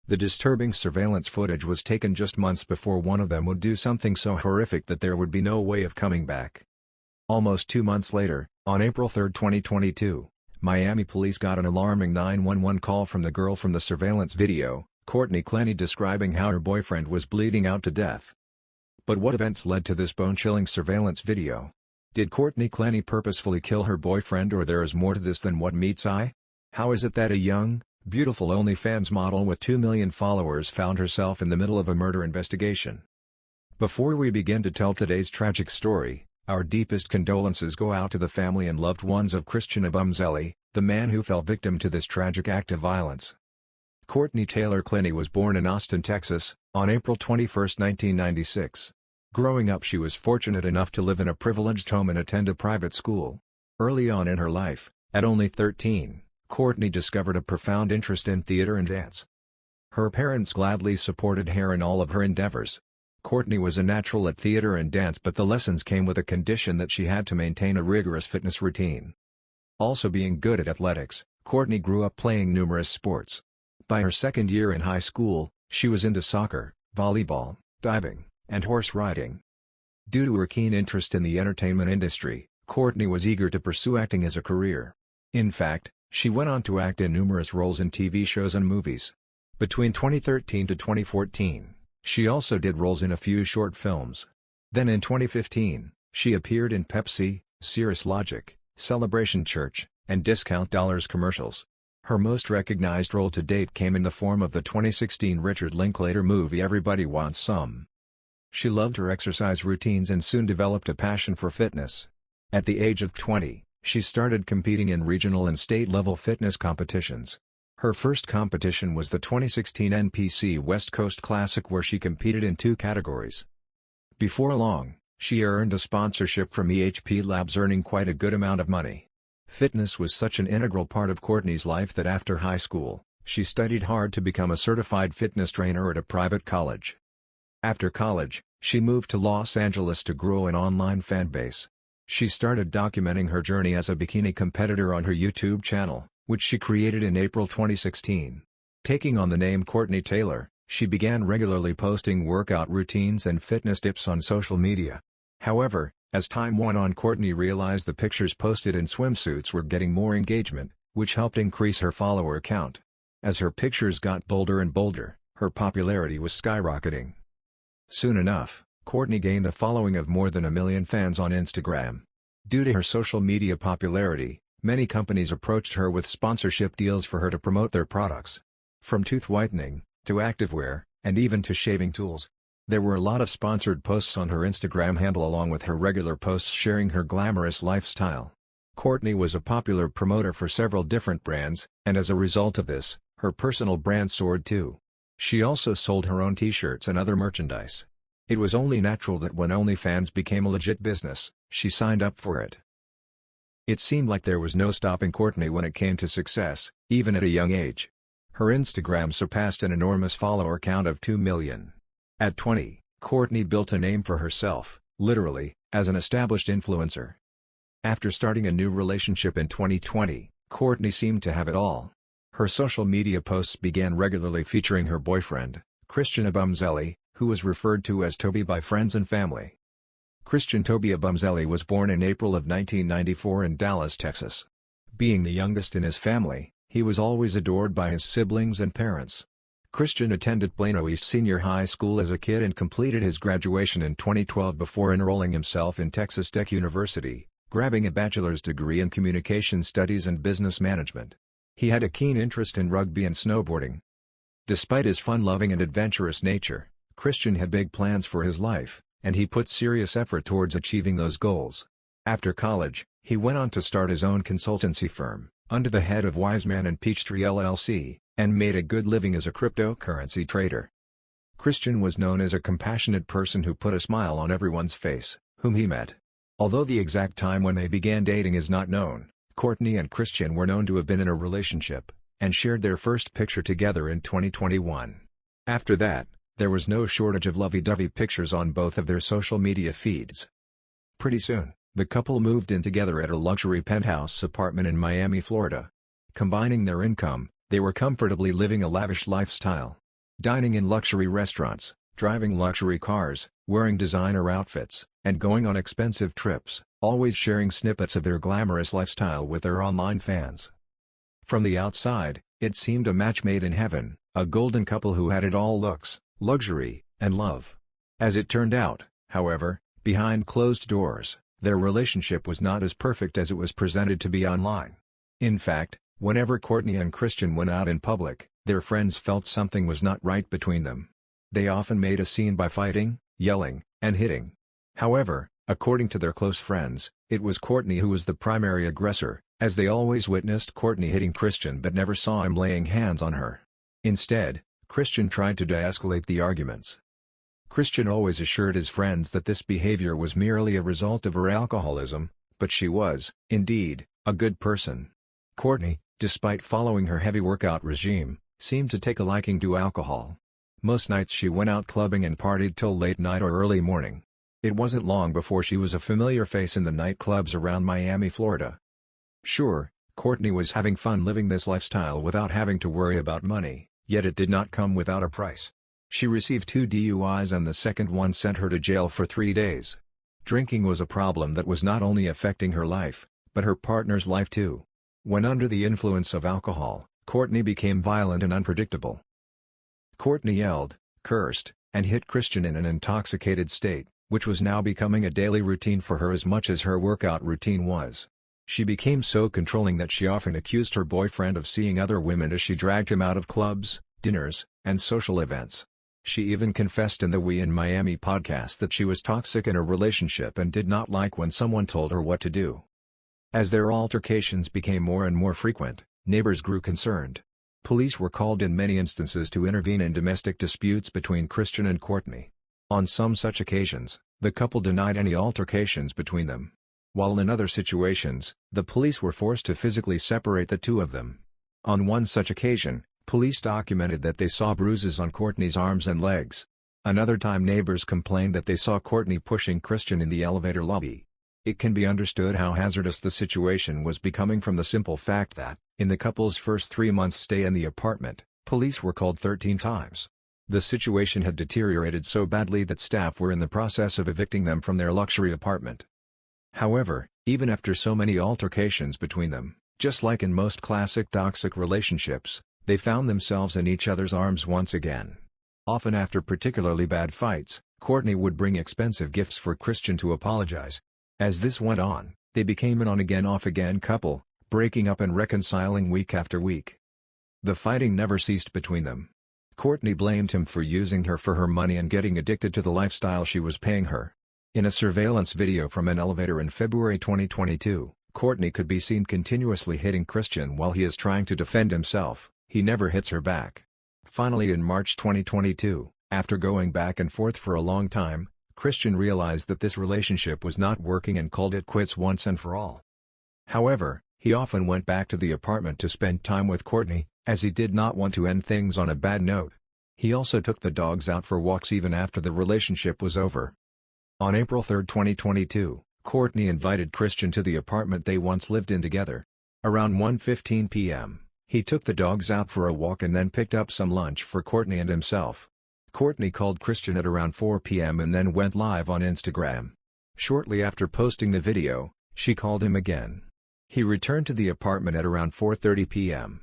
The disturbing surveillance footage was taken just months before one of them would do something so horrific that there would be no way of coming back. Almost 2 months later, on April 3, 2022, Miami police got an alarming 911 call from the girl from the surveillance video, Courtney Clenney, describing how her boyfriend was bleeding out to death. But what events led to this bone-chilling surveillance video? Did Courtney Clenney purposefully kill her boyfriend, or there is more to this than what meets eye? How is it that a young, beautiful OnlyFans model with 2 million followers found herself in the middle of a murder investigation? Before we begin to tell today's tragic story, our deepest condolences go out to the family and loved ones of Christian Abumzelli, the man who fell victim to this tragic act of violence. Courtney Taylor Clenney was born in Austin, Texas, on April 21, 1996. Growing up, she was fortunate enough to live in a privileged home and attend a private school. Early on in her life, at only 13, Courtney discovered a profound interest in theater and dance. Her parents gladly supported her in all of her endeavors. Courtney was a natural at theater and dance, but the lessons came with a condition that she had to maintain a rigorous fitness routine. Also being good at athletics, Courtney grew up playing numerous sports. By her second year in high school, she was into soccer, volleyball, diving, and horse riding. Due to her keen interest in the entertainment industry, Courtney was eager to pursue acting as a career. In fact, she went on to act in numerous roles in TV shows and movies. Between 2013 to 2014, she also did roles in a few short films. Then in 2015, she appeared in Pepsi, Cirrus Logic, Celebration Church, and Discount Dollars commercials. Her most recognized role to date came in the form of the 2016 Richard Linklater movie Everybody Wants Some. She loved her exercise routines and soon developed a passion for fitness. At the age of 20, she started competing in regional and state-level fitness competitions. Her first competition was the 2016 NPC West Coast Classic, where she competed in 2 categories. Before long, she earned a sponsorship from EHP Labs, earning quite a good amount of money. Fitness was such an integral part of Courtney's life that after high school, she studied hard to become a certified fitness trainer at a private college. After college, she moved to Los Angeles to grow an online fan base. She started documenting her journey as a bikini competitor on her YouTube channel, which she created in April 2016. Taking on the name Courtney Taylor, she began regularly posting workout routines and fitness tips on social media. However, as time went on, Courtney realized the pictures posted in swimsuits were getting more engagement, which helped increase her follower count. As her pictures got bolder and bolder, her popularity was skyrocketing. Soon enough, Courtney gained a following of more than 1 million fans on Instagram. Due to her social media popularity, many companies approached her with sponsorship deals for her to promote their products. From tooth whitening, to activewear, and even to shaving tools. There were a lot of sponsored posts on her Instagram handle, along with her regular posts sharing her glamorous lifestyle. Courtney was a popular promoter for several different brands, and as a result of this, her personal brand soared too. She also sold her own t-shirts and other merchandise. It was only natural that when OnlyFans became a legit business, she signed up for it. It seemed like there was no stopping Courtney when it came to success, even at a young age. Her Instagram surpassed an enormous follower count of 2 million. At 20, Courtney built a name for herself, literally, as an established influencer. After starting a new relationship in 2020, Courtney seemed to have it all. Her social media posts began regularly featuring her boyfriend, Christian Abumzelli, who was referred to as Toby by friends and family. Christian Toby Abumzelli was born in April of 1994 in Dallas, Texas. Being the youngest in his family, he was always adored by his siblings and parents. Christian attended Plano East Senior High School as a kid and completed his graduation in 2012 before enrolling himself in Texas Tech University, grabbing a bachelor's degree in communication studies and business management. He had a keen interest in rugby and snowboarding. Despite his fun-loving and adventurous nature, Christian had big plans for his life, and he put serious effort towards achieving those goals. After college, he went on to start his own consultancy firm, under the head of Wiseman and Peachtree LLC, and made a good living as a cryptocurrency trader. Christian was known as a compassionate person who put a smile on everyone's face, whom he met. Although the exact time when they began dating is not known, Courtney and Christian were known to have been in a relationship, and shared their first picture together in 2021. After that, there was no shortage of lovey-dovey pictures on both of their social media feeds. Pretty soon, the couple moved in together at a luxury penthouse apartment in Miami, Florida. Combining their income, they were comfortably living a lavish lifestyle. Dining in luxury restaurants, driving luxury cars, wearing designer outfits, and going on expensive trips, always sharing snippets of their glamorous lifestyle with their online fans. From the outside, it seemed a match made in heaven, a golden couple who had it all: looks, luxury, and love. As it turned out, however, behind closed doors, their relationship was not as perfect as it was presented to be online. In fact, whenever Courtney and Christian went out in public, their friends felt something was not right between them. They often made a scene by fighting, yelling, and hitting. However, according to their close friends, it was Courtney who was the primary aggressor, as they always witnessed Courtney hitting Christian but never saw him laying hands on her. Instead, Christian tried to de-escalate the arguments. Christian always assured his friends that this behavior was merely a result of her alcoholism, but she was, indeed, a good person. Courtney, despite following her heavy workout regime, seemed to take a liking to alcohol. Most nights she went out clubbing and partied till late night or early morning. It wasn't long before she was a familiar face in the nightclubs around Miami, Florida. Sure, Courtney was having fun living this lifestyle without having to worry about money, yet it did not come without a price. She received 2 DUIs and the second one sent her to jail for 3 days. Drinking was a problem that was not only affecting her life, but her partner's life too. When under the influence of alcohol, Courtney became violent and unpredictable. Courtney yelled, cursed, and hit Christian in an intoxicated state, which was now becoming a daily routine for her as much as her workout routine was. She became so controlling that she often accused her boyfriend of seeing other women as she dragged him out of clubs, dinners, and social events. She even confessed in the We in Miami podcast that she was toxic in a relationship and did not like when someone told her what to do. As their altercations became more and more frequent, neighbors grew concerned. Police were called in many instances to intervene in domestic disputes between Christian and Courtney. On some such occasions, the couple denied any altercations between them. While in other situations, the police were forced to physically separate the two of them. On one such occasion, police documented that they saw bruises on Courtney's arms and legs. Another time neighbors complained that they saw Courtney pushing Christian in the elevator lobby. It can be understood how hazardous the situation was becoming from the simple fact that, in the couple's first 3 months' stay in the apartment, police were called 13 times. The situation had deteriorated so badly that staff were in the process of evicting them from their luxury apartment. However, even after so many altercations between them, just like in most classic toxic relationships, they found themselves in each other's arms once again. Often after particularly bad fights, Courtney would bring expensive gifts for Christian to apologize. As this went on, they became an on-again off-again couple, breaking up and reconciling week after week. The fighting never ceased between them. Courtney blamed him for using her for her money and getting addicted to the lifestyle she was paying her. In a surveillance video from an elevator in February 2022, Courtney could be seen continuously hitting Christian while he is trying to defend himself. He never hits her back. Finally, in March 2022, after going back and forth for a long time, Christian realized that this relationship was not working and called it quits once and for all. However, he often went back to the apartment to spend time with Courtney, as he did not want to end things on a bad note. He also took the dogs out for walks even after the relationship was over. On April 3, 2022, Courtney invited Christian to the apartment they once lived in together. Around 1:15 p.m., he took the dogs out for a walk and then picked up some lunch for Courtney and himself. Courtney called Christian at around 4 p.m. and then went live on Instagram. Shortly after posting the video, she called him again. He returned to the apartment at around 4:30 p.m.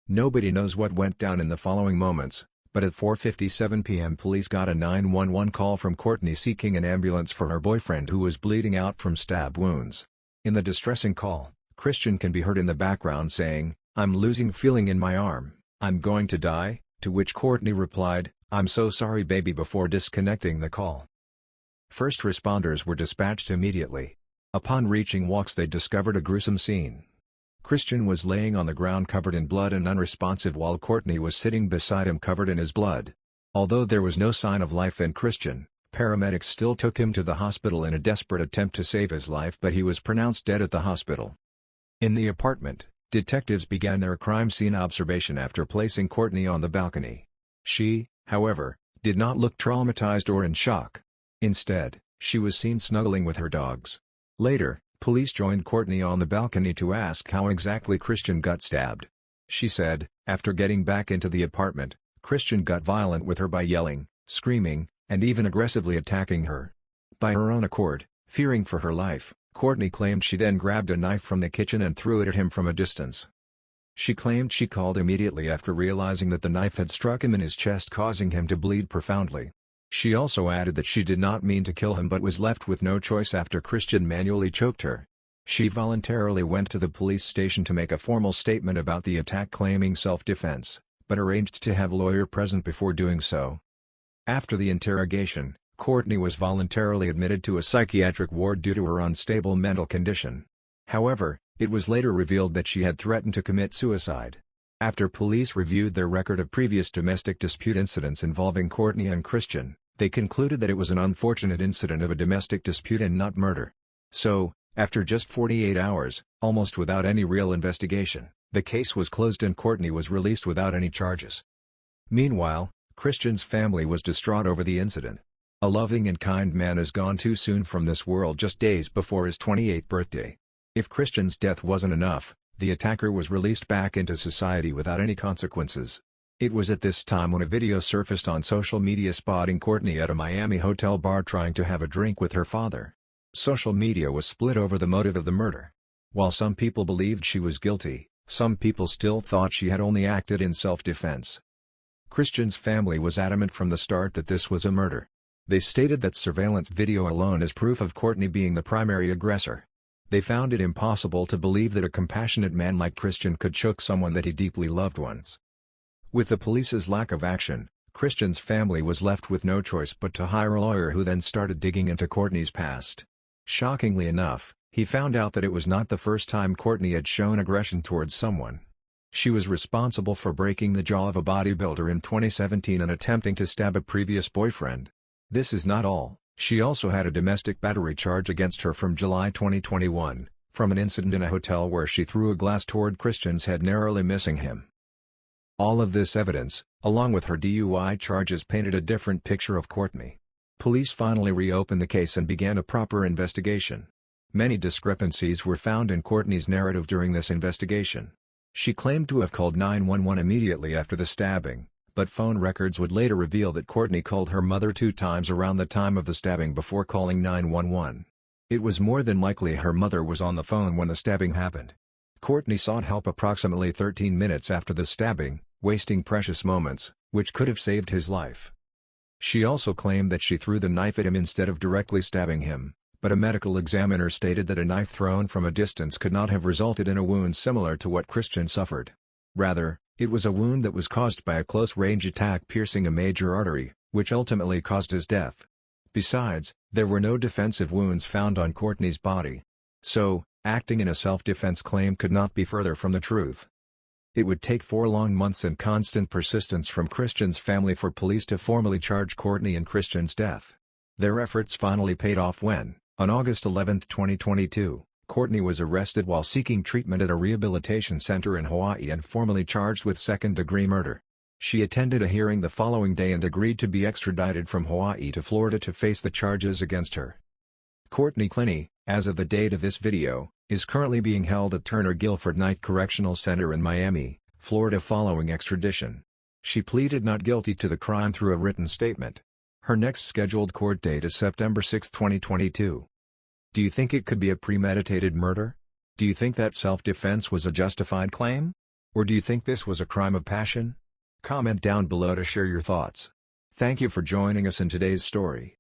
Nobody knows what went down in the following moments, but at 4:57 p.m. police got a 911 call from Courtney seeking an ambulance for her boyfriend who was bleeding out from stab wounds. In the distressing call, Christian can be heard in the background saying, "I'm losing feeling in my arm, I'm going to die," to which Courtney replied, "I'm so sorry baby," before disconnecting the call. First responders were dispatched immediately. Upon reaching Walks they discovered a gruesome scene. Christian was laying on the ground covered in blood and unresponsive while Courtney was sitting beside him covered in his blood. Although there was no sign of life in Christian, paramedics still took him to the hospital in a desperate attempt to save his life, but he was pronounced dead at the hospital. In the apartment, detectives began their crime scene observation after placing Courtney on the balcony. She, however, did not look traumatized or in shock. Instead, she was seen snuggling with her dogs. Later, police joined Courtney on the balcony to ask how exactly Christian got stabbed. She said, "After getting back into the apartment, Christian got violent with her by yelling, screaming, and even aggressively attacking her. By her own accord, fearing for her life, Courtney claimed she then grabbed a knife from the kitchen and threw it at him from a distance. She claimed she called immediately after realizing that the knife had struck him in his chest, causing him to bleed profoundly. She also added that she did not mean to kill him but was left with no choice after Christian manually choked her. She voluntarily went to the police station to make a formal statement about the attack, claiming self-defense, but arranged to have a lawyer present before doing so. After the interrogation, Courtney was voluntarily admitted to a psychiatric ward due to her unstable mental condition. However, it was later revealed that she had threatened to commit suicide. After police reviewed their record of previous domestic dispute incidents involving Courtney and Christian, they concluded that it was an unfortunate incident of a domestic dispute and not murder. So, after just 48 hours, almost without any real investigation, the case was closed and Courtney was released without any charges. Meanwhile, Christian's family was distraught over the incident. A loving and kind man has gone too soon from this world just days before his 28th birthday. If Christian's death wasn't enough, the attacker was released back into society without any consequences. It was at this time when a video surfaced on social media spotting Courtney at a Miami hotel bar trying to have a drink with her father. Social media was split over the motive of the murder. While some people believed she was guilty, some people still thought she had only acted in self-defense. Christian's family was adamant from the start that this was a murder. They stated that surveillance video alone is proof of Courtney being the primary aggressor. They found it impossible to believe that a compassionate man like Christian could choke someone that he deeply loved once. With the police's lack of action, Christian's family was left with no choice but to hire a lawyer who then started digging into Courtney's past. Shockingly enough, he found out that it was not the first time Courtney had shown aggression towards someone. She was responsible for breaking the jaw of a bodybuilder in 2017 and attempting to stab a previous boyfriend. This is not all. She also had a domestic battery charge against her from July 2021, from an incident in a hotel where she threw a glass toward Christian's head, narrowly missing him. All of this evidence, along with her DUI charges, painted a different picture of Courtney. Police finally reopened the case and began a proper investigation. Many discrepancies were found in Courtney's narrative during this investigation. She claimed to have called 911 immediately after the stabbing, but phone records would later reveal that Courtney called her mother 2 times around the time of the stabbing before calling 911. It was more than likely her mother was on the phone when the stabbing happened. Courtney sought help approximately 13 minutes after the stabbing, wasting precious moments, which could have saved his life. She also claimed that she threw the knife at him instead of directly stabbing him, but a medical examiner stated that a knife thrown from a distance could not have resulted in a wound similar to what Christian suffered. Rather, it was a wound that was caused by a close-range attack piercing a major artery, which ultimately caused his death. Besides, there were no defensive wounds found on Courtney's body. So, acting in a self-defense claim could not be further from the truth. It would take 4 long months and constant persistence from Christian's family for police to formally charge Courtney in Christian's death. Their efforts finally paid off when, on August 11, 2022, Courtney was arrested while seeking treatment at a rehabilitation center in Hawaii and formally charged with second-degree murder. She attended a hearing the following day and agreed to be extradited from Hawaii to Florida to face the charges against her. Courtney Clenney, as of the date of this video, is currently being held at Turner Guilford Night Correctional Center in Miami, Florida following extradition. She pleaded not guilty to the crime through a written statement. Her next scheduled court date is September 6, 2022. Do you think it could be a premeditated murder? Do you think that self-defense was a justified claim? Or do you think this was a crime of passion? Comment down below to share your thoughts. Thank you for joining us in today's story.